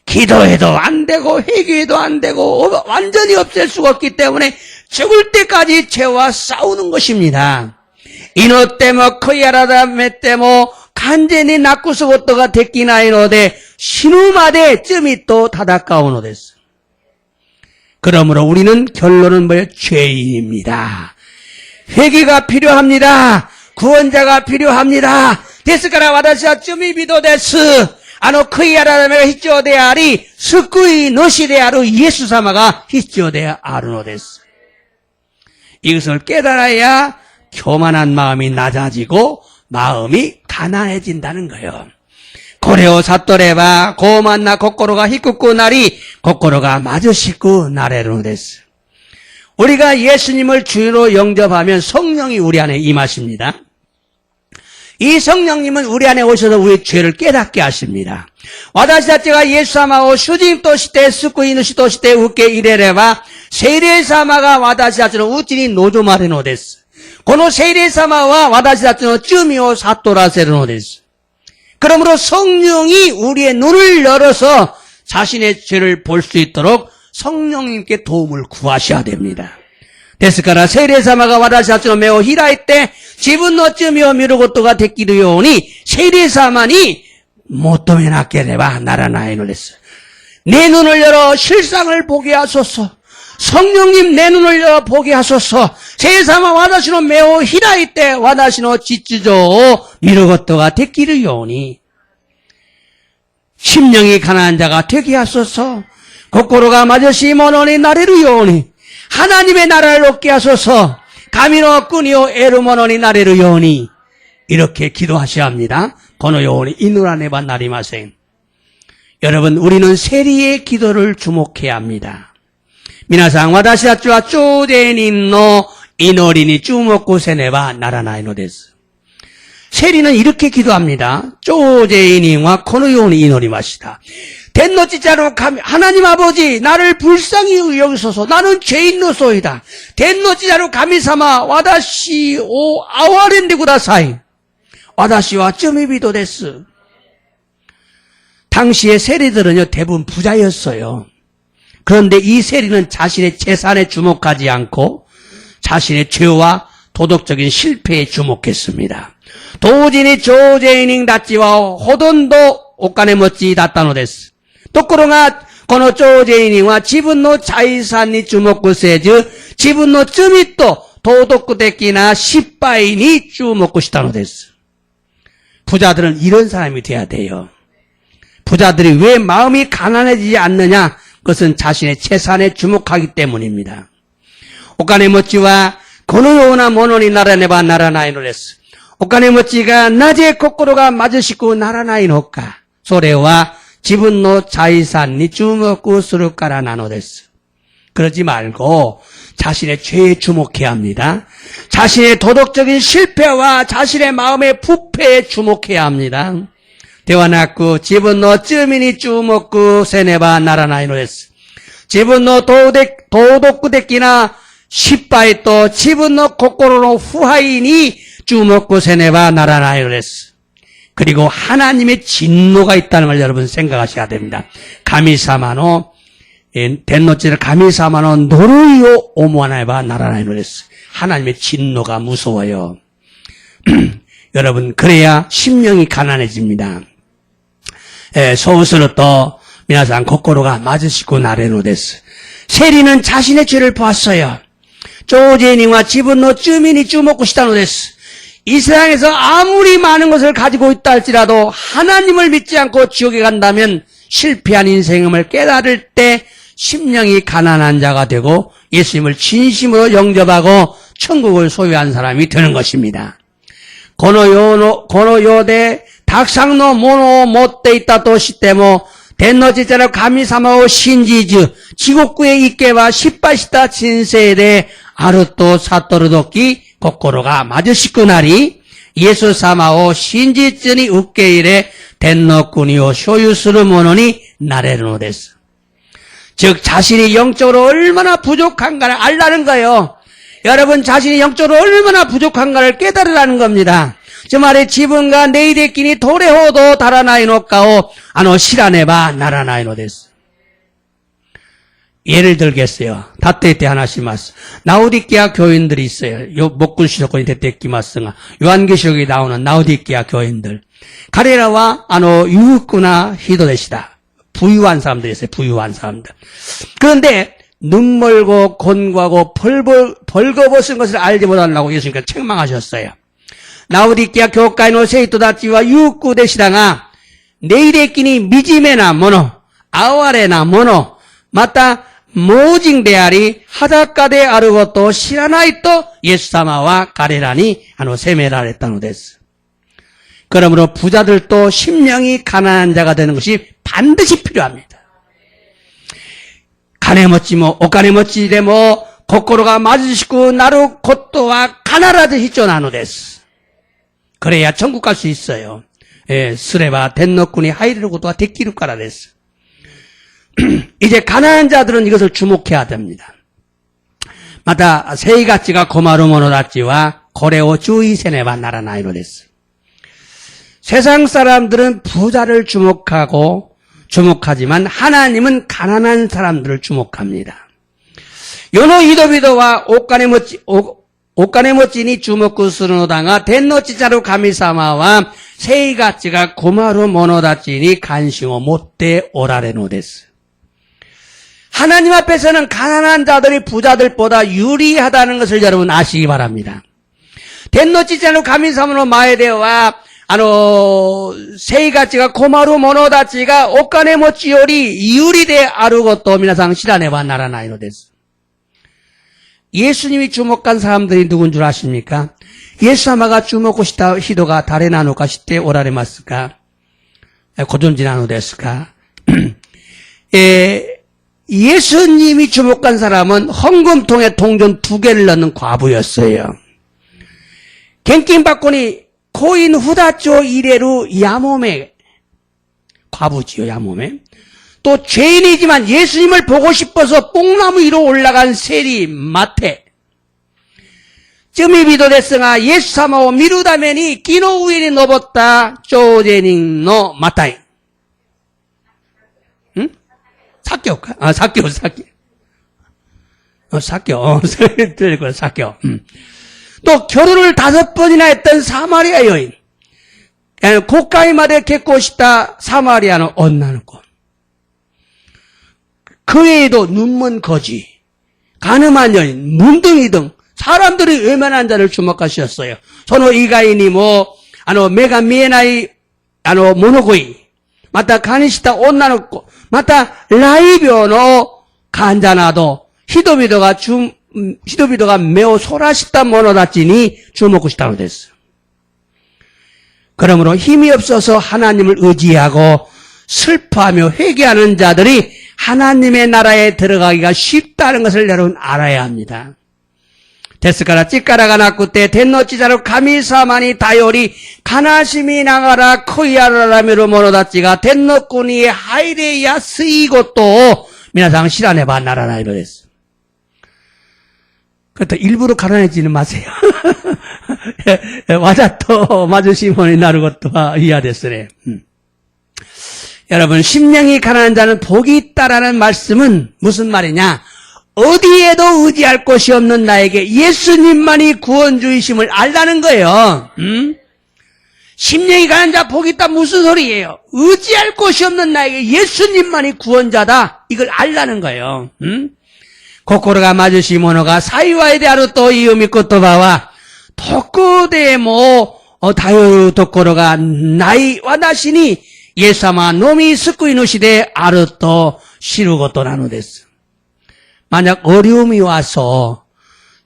기도해도 안 되고 회개해도 안 되고 완전히 없앨 수가 없기 때문에 죽을 때까지 죄와 싸우는 것입니다. 이노 때모 커야라다 메 때모 간제니 나쿠스고토가 데끼나이노데 시누마데 쯤이 또 다다까오노 데스. 그러므로 우리는 결론은 뭐예요? 죄인입니다. 회개가 필요합니다. 구원자가 필요합니다. 데스카라 와다시와 쯤이 비도 데스. 크이아라메가 히치오데 아리 스쿠이 노시데 아루 예수사마가 히치오데 아르노 데스. 이것을 깨달아야 교만한 마음이 낮아지고 마음이 가난해진다는 거예요. 고레오 사토레바 고만나 코코로가 히쿠쿠 나리 코코로가 마주시쿠 나레르노 데스. 우리가 예수님을 주로 영접하면 성령이 우리 안에 임하십니다. 이 성령님은 우리 안에 오셔서 우리의 죄를 깨닫게 하십니다. 와다시다치가 예수사마오 슈진 또시대 스쿠이누시 또시대 우케 이레레바 세이레사마가 와다시다치는 우찌니 노조마레노 데스. 고노 세이레사마와 와다시다치는 쯔미오 사토라세르노 데스. 그러므로 성령이 우리의 눈을 열어서 자신의 죄를 볼 수 있도록 성령님께 도움을 구하셔야 됩니다. 데스카라 세이레사마가 와다시다치는 메오 히라이 때 지분노 쯔미오 미루고토가 데끼르요니 세이레사마니 모토메 나케레바 나라나이노 데스. 내 눈을 열어 실상을 보게 하소서. 성령님 내 눈을 열어 보게 하소서. 세이사마 와다시노 메오 히라이 때 와다시노 지츠조 미루고토가 데끼르요니. 심령이 가난한 자가 되게 하소서. 고코로가 마저시 모노니 나레르요니. 하나님의 나라를 얻게 하소서. 가미노 꾸니오 에르모노니 나레르요니. 이렇게 기도하셔야 합니다. 고노요니 이누라네바 나리마생. 여러분, 우리는 세리의 기도를 주목해야 합니다. 미나상 와다시다치와 쪼데닌노 이노리니 쭈목고세네바 나라나이노 데스. 세리는 이렇게 기도합니다. 쪼제이니와 코노요니 이노리마시다. 덴노찌자로 하나님 아버지 나를 불쌍히 여기소서. 나는 죄인노소이다. 덴노찌자로 가미사마 와다시 오 아와렌데구다사이. 와다시와 쯔미비도 데스. 당시의 세리들은요 대부분 부자였어요. 그런데 이 세리는 자신의 재산에 주목하지 않고 자신의 죄와 도덕적인 실패에 주목했습니다. 도진이 조제이닝 다찌와 호돈도 옷간에 멋지 다따노 데스. 또꾸로가この 조제이닝과 지분노 자이산이 주목고 세즈 지분노 쯤이 또 도덕구대기나 십바인이 주목고 시다노 데스. 부자들은 이런 사람이 돼야 돼요. 부자들이 왜 마음이 가난해지지 않느냐? 그것은 자신의 재산에 주목하기 때문입니다. 옷간에 멋지와 고노요나 모노니 나라네바 나라나이노레스. 옷간에 멋지가 낮에 거꾸로가 맞으시고 나라나이노까. 소래와 지분노 자이산니 주목고 수르까라 나노데스. 그러지 말고 자신의 죄에 주목해야 합니다. 자신의 도덕적인 실패와 자신의 마음의 부패에 주목해야 합니다. 대화났고 지분노 쯔미니 주먹고 세네바 나라나이노레스. 지분노 도덕구대기나 십바이 또 지분노 코코로노 후하이니 주먹고 세네바 나라나이노레스. 그리고 하나님의 진노가 있다는 걸 여러분 생각하셔야 됩니다. 가미사마노 덴노치를 가미사마노 노루이오 오모나이바 나라나이노레스. 하나님의 진노가 무서워요. 여러분 그래야 심령이 가난해집니다. 소우스로 또 미나상 코코로가 맞으시고 나레노데스. 세리는 자신의 죄를 보았어요. 조제니와 지분노 쯔미니 쭈먹고 시다노데스. 이 세상에서 아무리 많은 것을 가지고 있다 할지라도 하나님을 믿지 않고 지옥에 간다면 실패한 인생임을 깨달을 때 심령이 가난한 자가 되고 예수님을 진심으로 영접하고 천국을 소유한 사람이 되는 것입니다. 고노요대 닥상노 모노 못돼 있다 또 시때모 덴노지자로 가미사마오 신지즈 지곡구에 있게와 십바시다 진세에 대해 아르또 사토르도끼 거꾸로가 맞으시고 나리 예수 사마오 신지즈니 웃게이래 덴노꾸니오 쇼유스르 모노니 나레르노데스. 즉 자신이 영적으로 얼마나 부족한가를 알라는 거예요. 여러분 자신이 영적으로 얼마나 부족한가를 깨달으라는 겁니다. 저 말에 지분가 네이데끼니 도레호도 달아나이노까오 아노 시라네바 나라나이노데스. 예를 들겠어요. 다때 때 하나씩 마스. 나우디키아 교인들이 있어요. 요 목군 시조건이 대때끼마스가 요한계시록에 나오는 나우디키아 교인들. 가레라와 아노 유후꾸나 히도데시다. 부유한 사람들이 있어요. 부유한 사람들. 그런데 눈멀고 곤고하고 벌거벗은 것을 알지 못한다고 예수님께서 책망하셨어요. 나우디키아 교회노 세이토다치와 유후꾸데시다가 네이데끼니 미지메나 모노 아와레나 모노 마타 모징데아리 하다카데 아르고또 시라나이또 예수사마와 가레라니 아노 세메라랬다노 데스. 그러므로 부자들도 심령이 가난한 자가 되는 것이 반드시 필요합니다. 가네모찌모 오카네모찌데모 거꾸로가 맞으시고 나루 고토와 가나라드 히조나노 데스. 그래야 천국 갈 수 있어요. 스레바 덴노쿠니 하이르고도와 데키루카라 데스. 이제 가난한 자들은 이것을 주목해야 됩니다. 마다 세이가치가 고마루모노다치와 고레오 주이세네바 나라나이로 데스. 세상 사람들은 부자를 주목하지만 하나님은 가난한 사람들을 주목합니다. 요노 이도비도와 오카네모찌니 주목구스노다가 덴노치자루 가미사마와 세이가치가 고마루 모노다치니 간싱오 못대 오라레노데스. 하나님 앞에서는 가난한 자들이 부자들보다 유리하다는 것을 여러분 아시기 바랍니다. 덴노치자루 가미사마노 마에데와 세이가치가 고마루 모노다치가 오카네모찌요리 유리데 아루고또 미나상 시라네와 나라나이노데스. 예수님이 주목한 사람들이 누군 줄 아십니까? 예수사마가 주목고 시다 히도가 다레나노가 시테 오라레마스까 고존지나노데스까. 예수님이 주목한 사람은 헌금통에 동전 2개를 넣는 과부였어요. 갱긴 받고니 코인 후다쪼 이래루 야몸에 과부지요. 야몸에 또 죄인이지만 예수님을 보고 싶어서 뽕나무 위로 올라간 세리 마테 쯤이비도 됐으나 예수 사마오 미루다면이 기노 우인이 넘었다 쪼제닝 노 마타이. 응? 사교. 들릴 거야, 사교. 또 결혼을 5번이나 했던 사마리아 여인. 고가의 말에 겪고 싶다 사마리아는 언나는 곳. 그 외에도 눈먼 거지, 가늠한 여인, 문둥이 등 사람들이 외면한 자를 주목하셨어요. 소노 이가인이 메가 미에나이, 모노고이, 마타 가니시타 온나노코, 마타 라이비오노 간자나도, 히도비도가 매우 소라시다 모노다치니 주목하시다고 됐어. 그러므로 힘이 없어서 하나님을 의지하고 슬퍼하며 회개하는 자들이 하나님의 나라에 들어가기가 쉽다는 것을 여러분 알아야 합니다. 데스카라 찌까라가 나쿠때 덴노치자로 가미사마니 다요리 가나심이 나가라 코이아라라미로 모노다치가 덴노꾸니의 하이레야 스이고또 미나상 시라네바 나라나 이러랬어. 그것도 일부러 가난해지는 마세요. 와자또 마주시모니 나르 것도 이하됐으래. 여러분, 심령이 가난한 자는 복이 있다라는 말씀은 무슨 말이냐? 어디에도 의지할 곳이 없는 나에게 예수님만이 구원주이심을 알라는 거예요. 심령이 가난한 자 복이 있다 무슨 소리예요? 의지할 곳이 없는 나에게 예수님만이 구원자다. 이걸 알라는 거예요. 코코로가 마주시모노가 사이와에 대하루 또 이음이 꽃도바와 토코데모 다요루 토코로가 나이 와다시니 예사마 노미 스쿠이노시대 아르또 시루고또 나누데스. 만약 어려움이 와서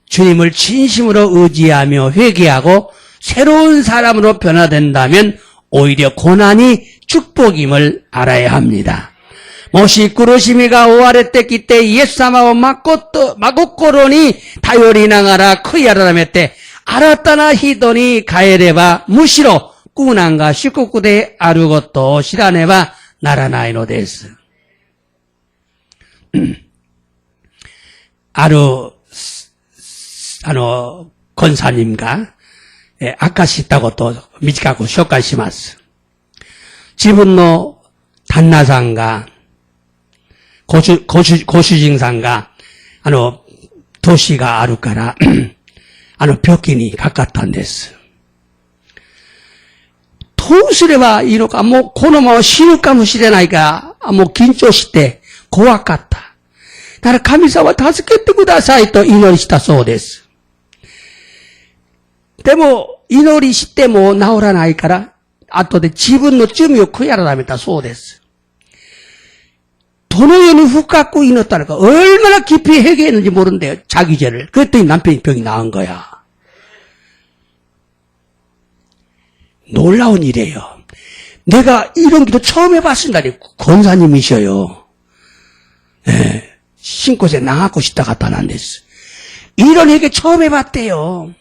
주님을 진심으로 의지하며 회개하고 새로운 사람으로 변화된다면 오히려 고난이 축복임을 알아야 합니다. 모시 꾸르시미가 오아레떼기 때 예사마오 마고코로니 다요리 나가라 크이아라메 때 알았다나 히도니 가에레바 무시로 꾸난가 시쿠쿠데 아르고또 시라네바 나라나이노 데스. 권사님가 아까시다고 또 미치가고 쇼까시마스. 지분노 단나상가 고슈징상가 도시가 아루까라 벽기니 가깝단 데스. 도우스레바 이로가 고노마 시루까무 시레나이가 긴조시대 고와같다. 나라 카미사와 다스케테 구다사이 또 이노리 시다そうです。でも祈りしても治らないから後で自分の罪を悔い改めたそうです。 도노연이 훅갖고 인었다니까 얼마나 깊이 회개했는지 모른대요. 자기 죄를. 그랬더니 남편이 병이 나은 거야. 놀라운 일이에요. 내가 이런 기도 처음 해봤습니다. 권사님이셔요. 네. 신고세 나가고 싶다 갔다 난댔어. 이런 회개 처음 해봤대요.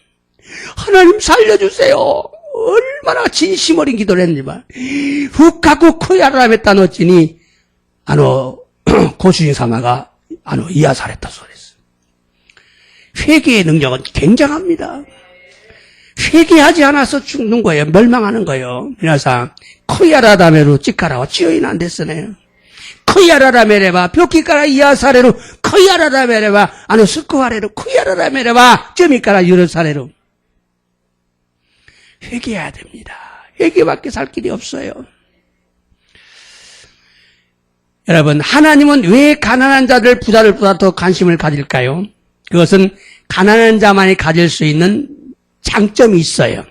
하나님 살려주세요. 얼마나 진심 어린 기도를 했는지 말. 훅갖고 코야를 했다 넣었지니 고수진 사마가 이하살했다 소리했어. 회개의 능력은 굉장합니다. 회개하지 않아서 죽는 거예요. 멸망하는 거예요.皆さん 코야라다메로 찌까라와 찌어인 안 됐으네요. 코야라라메레바 벽기까라 이하사레로 코야라라메레바 스쿠하레로 코야라라메레바 점이까라 유르사레로. 회개해야 됩니다. 회개밖에 살 길이 없어요. 여러분, 하나님은 왜 가난한 자들, 부자들보다 더 관심을 가질까요? 그것은 가난한 자만이 가질 수 있는 장점이 있어요.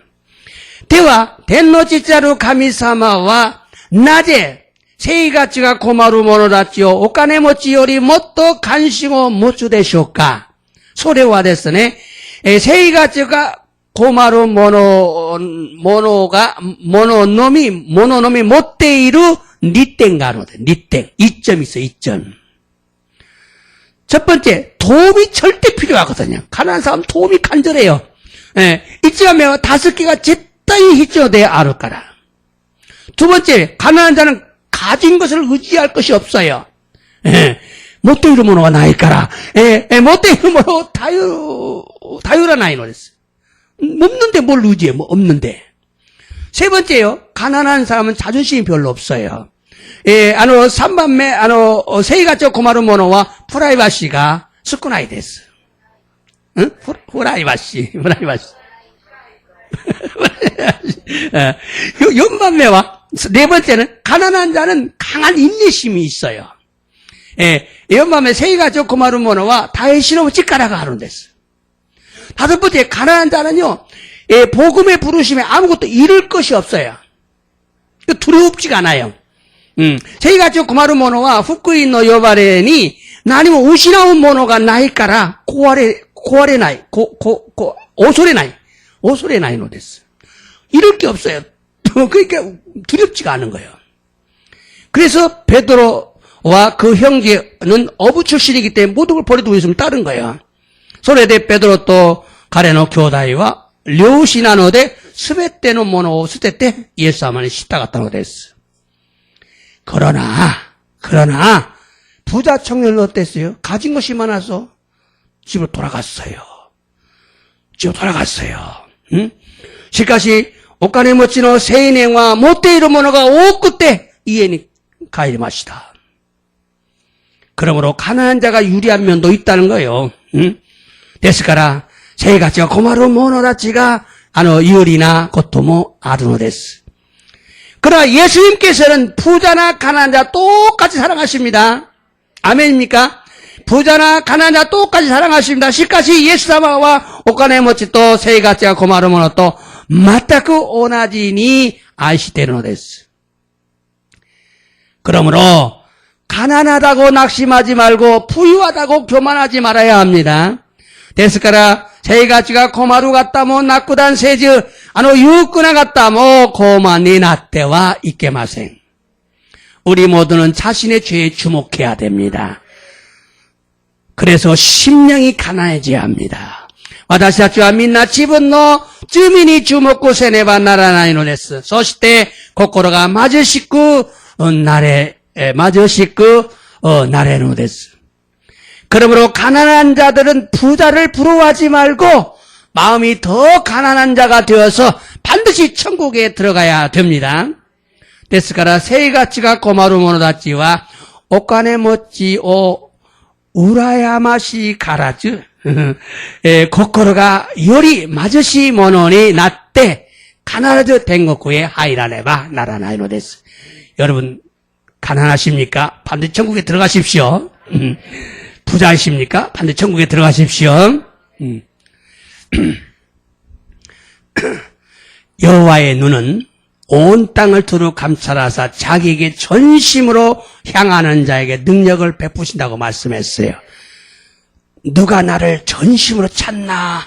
대와 덴노지자루 가미사마와 낮에 세이가치가 고마루 모노다치요 오카네 모치요리 못도 관심を持つでしょうか。それはですね、세이가치가 고마루 모노のみ持っている니땡가로데, 니땡. 2점 있어, 2점. 첫 번째, 도움이 절대 필요하거든요. 가난한 사람 도움이 간절해요. 이쯤하면 5개가絶対 必要돼, 아르까라. 두 번째, 가난한 자는 가진 것을 의지할 것이 없어요. 못돼 이루 모노가 나이까라. 못돼 이루 모노 다유라 나이노 됐어. 없는데 뭘 의지해, 없는데. 세 번째요, 가난한 사람은 자존심이 별로 없어요. 3番目、生活困るものは、プライバシーが少ないです。プライバシー。4番目は, 네 번째는, 가난한 자는 강한 인내심이 있어요. 4番目, 세이가죠, 고마른 모노와 다이시노 찌까라가 하는 데스. 5번째, 가난한 자는요, 복음의 부르심에 아무것도 잃을 것이 없어요. 두렵지가 않아요. 세이가죠, 고마른 모노와 후쿠이노 요바레니, 나니면 우시나운 모노가 나이까라, 고아레 나이, 오소레 나이노 데스. 잃을 게 없어요. 그러니까 두렵지가 않은 거예요. 그래서 베드로와 그 형제는 어부 출신이기 때문에 모든 걸 버리고 있으면 따른 거예요. 소레데 베드로 또 가레노 교다이와 료시나노데 스베테노 모노 스테테 예수아마니 시타갔다노 데스. 그러나 부자 청년은 어땠어요? 가진 것이 많아서 집으로 돌아갔어요. 응? しかし、お金持ちの青年は持っているものが多くて家に帰りました. 그러므로 가난한 자가 유리한 면도 있다는 거예요. 응? ですから、生活が困る者たちが有利なこともあるのです. 그러나 예수님께서는 부자나 가난한 자 똑같이 사랑하십니다. 아멘입니까? 부자나 가난한 자 똑같이 사랑하십니다. しかし、イエス様はお金持ちと生活が困る者と全く同じに愛しているのです. 그러므로 가난하다고 낙심하지 말고 부유하다고 교만하지 말아야 합니다. ですから生活が困る方もなくだんせず、裕福な方も高慢になってはいけません. 우리 모두는 자신의 죄에 주목해야 됩니다. 그래서 심령이 가난해져야 합니다. 私たちはみんな自分の罪に注目せねばならないのです。そして心が貧しくなれるのです. 그러므로 가난한 자들은 부자를 부러워하지 말고 마음이 더 가난한 자가 되어서 반드시 천국에 들어가야 됩니다. ですから生活が困る者たちはお金持ちを羨ましからず心がより貧しいものになって必ず天国へ入らねばならないのです. 여러분 가난하십니까? 반드시 천국에 들어가십시오. 부자이십니까? 반드시 천국에 들어가십시오. 여호와의 눈은 온 땅을 두루 감찰하사 자기에게 전심으로 향하는 자에게 능력을 베푸신다고 말씀했어요. 누가 나를 전심으로 찾나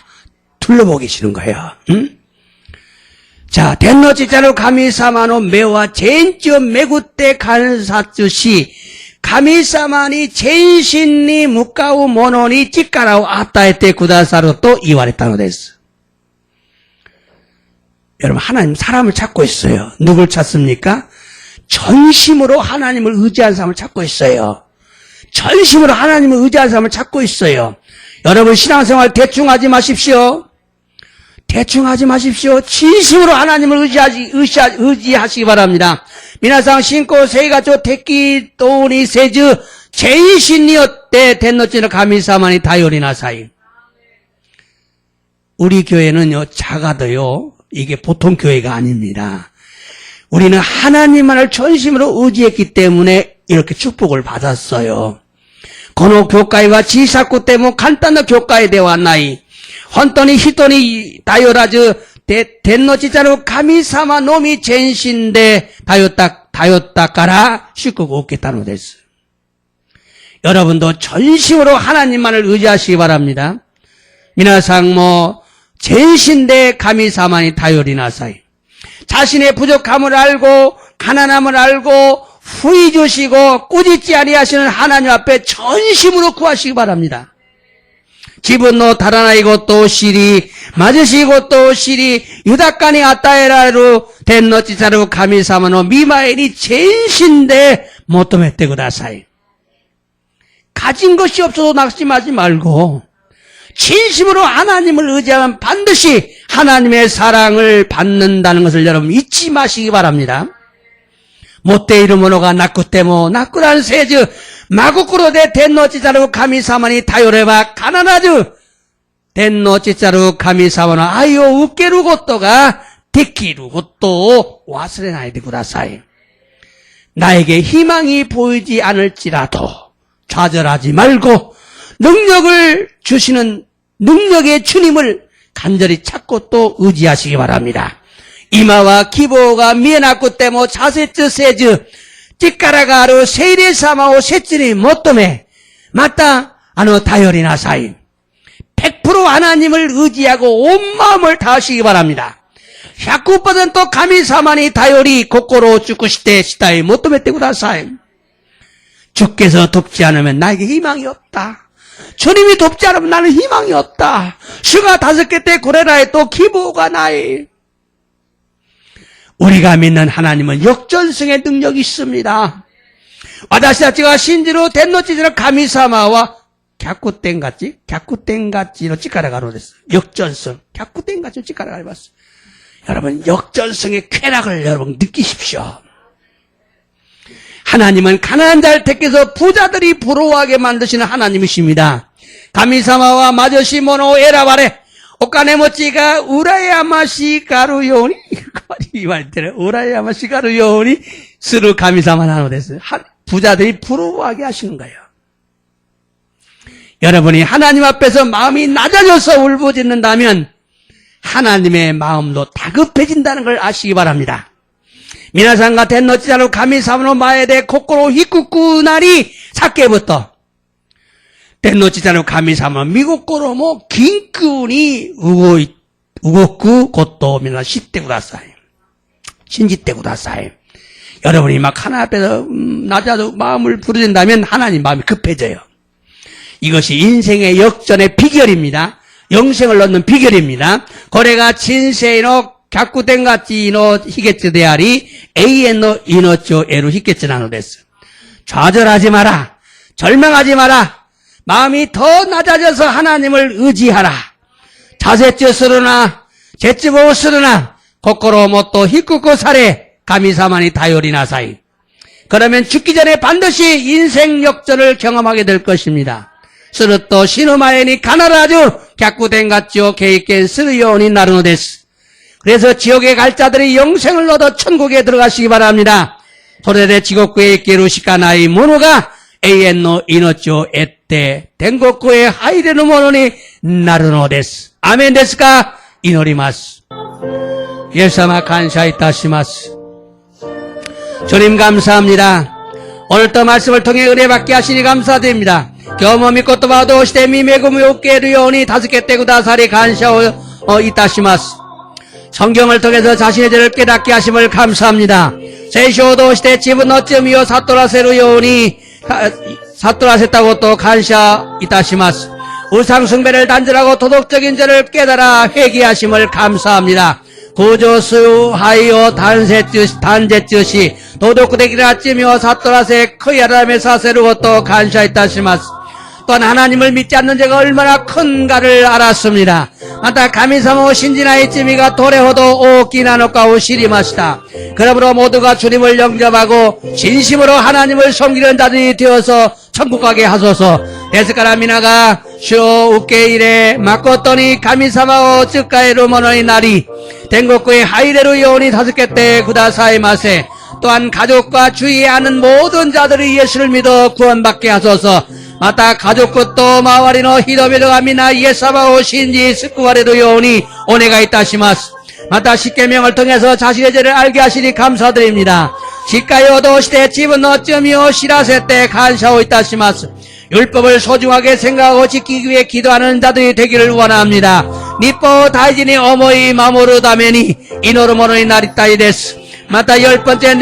둘러보고 계시는 거예요. 응? 자, 덴노지자로 가미사마노 메와 젠지오 메구떼 간사쯔시 가미사마니 젠신니 무카우 모노니 찌까라오 아따에떼 구다사로 또 이와랬다노 데스. 여러분, 하나님 사람을 찾고 있어요. 누굴 찾습니까? 전심으로 하나님을 의지한 사람을 찾고 있어요. 전심으로 하나님을 의지한 사람을 찾고 있어요. 여러분, 신앙생활 대충 하지 마십시오. 진심으로 하나님을 의지하시기 바랍니다. 미나상 신고 세이가조 택기 또니 세즈 제이신이었대 덴노치는 가미사마니 다요리나 사이. 우리 교회는요, 작아도요, 이게 보통 교회가 아닙니다. 우리는 하나님만을 전심으로 의지했기 때문에 이렇게 축복을 받았어요. この教会は小さくても簡単な教会ではない。本当に人に頼らず、天の父なる神様のみ全身で頼ったから祝福を受けたのです. 여러분도 전심으로 하나님만을 의지하시기 바랍니다. 皆さんも 전신대 가미사만이 다요리나사이. 자신의 부족함을 알고 가난함을 알고 후히 주시고 꾸짖지 아니하시는 하나님 앞에 전심으로 구하시기 바랍니다. 지분노 다라나이고 또 시리 맞으시고 또 시리 유다까니 아따에라로 덴노치사로 가미사마노 미마엘이 전신대 못도메떼 구다사이. 가진 것이 없어도 낙심하지 말고 진심으로 하나님을 의지하면 반드시 하나님의 사랑을 받는다는 것을 여러분 잊지 마시기 바랍니다. 못돼 이르모노가 나쿠테모 나쿠란 세즈 마구꾸로 대 덴노치자루 가미사마니 타요레바 가나나즈 덴노치자루 가미사마나 아이오 우케루 고토가 데키루 고토 와스레나이데 구다사이. 나에게 희망이 보이지 않을지라도 좌절하지 말고 능력을 주시는 능력의 주님을 간절히 찾고 또 의지하시기 바랍니다. 이마와 기보가 미에나쿠 때모 자세츠 세즈 찌까라가루 세일의 사마오 세츠니 못도메 맞다 다요리나 사이. 100% 하나님을 의지하고 온 마음을 다하시기 바랍니다. 100% 가미사마니 다요리 고코로 죽으시대 시다이 못도메 때구다사이. 주께서 돕지 않으면 나에게 희망이 없다. 주님이 돕지 않으면 나는 희망이 없다. 슈가 5개 때 고레라에 또 기보가 나이. 우리가 믿는 하나님은 역전승의 능력이 있습니다. 와다시다치가 신지로 덴노치지로 가미사마와 갸쿠땡같이 갸쿠땡같이로 찌까라가로 됐어. 역전승 갸쿠땡같이로 찌까라가로 봤어. 여러분 역전승의 쾌락을 여러분 느끼십시오. 하나님은 가난한 자를 택해서 부자들이 부러워하게 만드시는 하나님이십니다. 가미사마와 마저시모노 에라바레 오카네모치가 우라야마시 가루요니 이 말대로 우라야마시 가루요니 스루 가미사마 나노 됐어요. 부자들이 부러워하게 하시는 거예요. 여러분이 하나님 앞에서 마음이 낮아져서 울부짖는다면 하나님의 마음도 다급해진다는 걸 아시기 바랍니다. 미나상가 덴노치자루 가미사마노 마에데 코코로 히쿠쿠나리 사케부터 덴노치자루 가미사마 미국고로 뭐 긴끈이 우고쿠 곧도 미나 시때구다사이 신지때구다사이. 여러분이 막 하나 앞에서 낮아도 마음을 부르진다면 하나님 마음이 급해져요. 이것이 인생의 역전의 비결입니다. 영생을 얻는 비결입니다. 고래가 진세이노 갸쿠덴가치노 히게츠 데아리 에이엔노 이노초 에루 히게츠 나노 데스. 좌절하지 마라. 절망하지 마라. 마음이 더 낮아져서 하나님을 의지하라. 자세쯔스르나 제츠보스르나 코코로 모토 히쿠쿠 사레 가미사마니 다요리나사이. 그러면 죽기 전에 반드시 인생 역전을 경험하게 될 것입니다. 스르토 시노마에니 가나라주 갸쿠덴가치오 케이켄 스르요니 나르노데스. 그래서 지옥에 갈 자들이 영생을 얻어 천국에 들어가시기 바랍니다. 토레레 지옥구에 있기루시카나이 모노가 에이엔노 이노쪼 에떼 덴고쿠에 하이레노 모노니 나르노데스. 아멘 데스까? 이노리마스. 예사마 간샤이타시마스. 주님 감사합니다. 오늘도 말씀을 통해 은혜받게 하시니 감사드립니다. 경험이 것도 봐도 시대 미메구미 오케르요니 5개 떼구다사리 간샤오 이타시마스. 성경을 통해서 자신의 죄를 깨닫게 하심을 감사합니다. 세쇼도 시대 집은 어쩌미요 사토라세루요니 사토라세다고 또 간샤 이타시마스. 우상숭배를 단절하고 도덕적인 죄를 깨달아 회개하심을 감사합니다. 구조수 하이오 단제쯔시 도덕구대기라 찌미오 사토라세 커야라메 사세루고 또 간샤 이타시마스. 또한 하나님을 믿지 않는 죄가 얼마나 큰가를 알았습니다. 마다 가미사모 신지나이 찌미가 도레호도 오키나노카 오시리마시다. 그러므로 모두가 주님을 영접하고 진심으로 하나님을 섬기는 자들이 되어서 천국 가게 하소서. 데스카라 미나가 쇼 우케이레 마코토니 가미사마오 쯔카에루 모노니 나리 덴고쿠의 하이레루 요니 5개 때 구다사이 마세. 또한 가족과 주위에 아는 모든 자들이 예수를 믿어 구원받게 하소서. 마타 가족것도 마와리노 히도메도가 미나 예사바오 신지 스쿠와레도 요니 오네가 있다시마스. 마타 십계명을 통해서 자신의 죄를 알게 하시니 감사드립니다. 시카요도 시대 집은 어쩌미오 시라세 때 간샤오 있다시마스. 율법을 소중하게 생각하고 지키기 위해 기도하는 자들이 되기를 원합니다. 니뽀 다이지니 어머이 마모르다메니 이노르모노니 나리따이 데스. 마타 10번째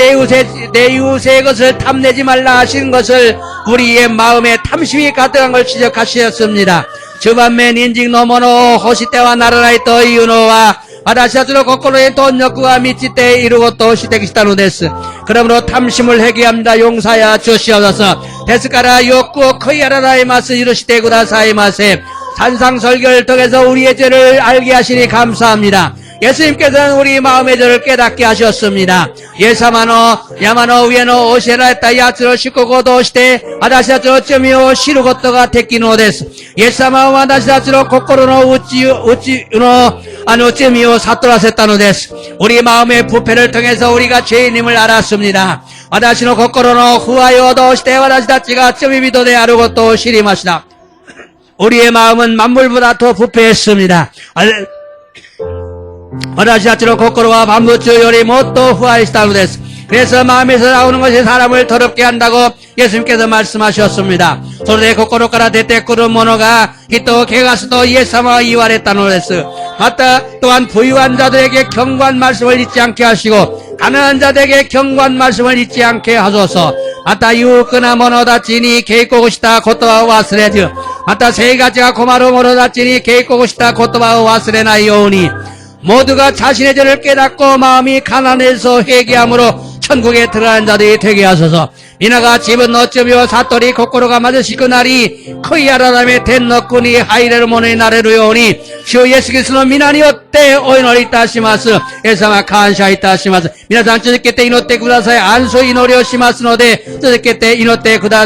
내 이웃의 것을 탐내지 말라 하시는 것을 우리의 마음에 탐심이 가득한 걸 지적하셨습니다. 주반맨 인직 노모노 호시때와 나라라이 또 이유노와 아다시아스로 거꾸로의 돈역구가 미치때 이루고 또 시대기시다노 데스. 그러므로 탐심을 회개합니다. 용사야 주시옵소서. 데스카라 욕구 커이아라라이 마스 이루시대구다 사이마세. 산상설교를 통해서 우리의 죄를 알게 하시니 감사합니다. 예수님께서는 우리 마음의 저를 깨닫게 하셨습니다. 예사마노 야마노 우에노 오시에라했다 야츠로 시코고도 시대 아다시아츠로 어쩌미오 시루고토가 데키노 데스 예사마오 아다시아츠로 코코로노 우찌노 어쩌미오 사토라세타노 데스. 우리 마음의 부패를 통해서 우리가 죄인임을 알았습니다. 아다시노 코코로노 후아요도 시대 아다시다치가 어쩌미비도데 아루고토 시리마시다. 우리의 마음은 만물보다 더 부패했습니다. 아다시다치로 코코로와 반부츠 요리 못도 후아이시다노 데스. 그래서 마음에서 나오는 것이 사람을 더럽게 한다고 예수님께서 말씀하셨습니다. 소르데 코코로카라 데테쿠르 모노가 히토 게가스도 이에사마 이와레타노 데스. 맞다. 또한 부유한 자들에게 경고한 말씀을 잊지 않게 하시고 가난한 자들에게 경고한 말씀을 잊지 않게 하소서. 맞다. 유크나 모노다치니 케이코고시다 코토와 와스레즈. 맞다. 세 가지가 고마로 모노다치니 케이코고시다 코토와 와스레나 요우니. 모두가 자신의 죄를 깨닫고 마음이 가난해서 회개함으로 천국에 들어가는 자들이 되게 하소서. 미나가 집은 어쩌며 사토리 코코로가 맞으시고 나리 코이아라담에 텐너꾸니 하이레르 모니 나레루 요니 주 예수 그리스도는 미나니 어때 오이노리 따시마스 에사마 칸샤이 따시마스 미나상 쯔즈케테 이노테 구다사의 안수 이노리오 시마스노데 쯔즈케테 이노테 구다